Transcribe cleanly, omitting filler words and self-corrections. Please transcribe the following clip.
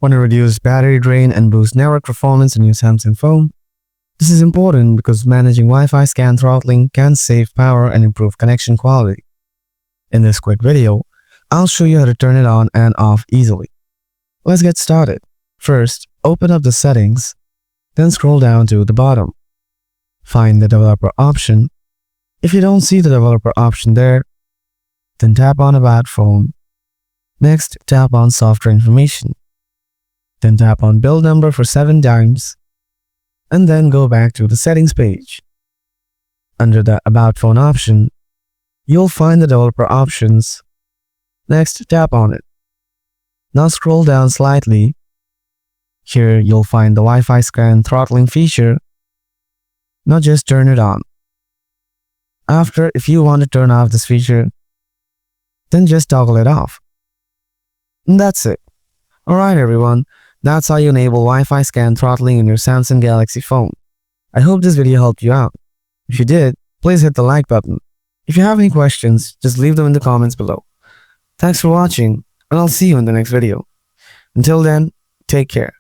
Want to reduce battery drain and boost network performance in your Samsung phone? This is important because managing Wi-Fi scan throttling can save power and improve connection quality. In this quick video, I'll show you how to turn it on and off easily. Let's get started. First, open up the settings, then scroll down to the bottom. Find the developer option. If you don't see the developer option there, then tap on About Phone. Next, tap on Software Information. Then tap on Build Number for 7 times, and then go back to the Settings page. Under the About Phone option, you'll find the developer options. Next, tap on it. Now scroll down slightly. Here, you'll find the Wi-Fi Scan Throttling feature. Now just turn it on. After, if you want to turn off this feature, then just toggle it off. And that's it. Alright everyone, that's how you enable Wi-Fi scan throttling in your Samsung Galaxy phone. I hope this video helped you out. If you did, please hit the like button. If you have any questions, just leave them in the comments below. Thanks for watching, and I'll see you in the next video. Until then, take care.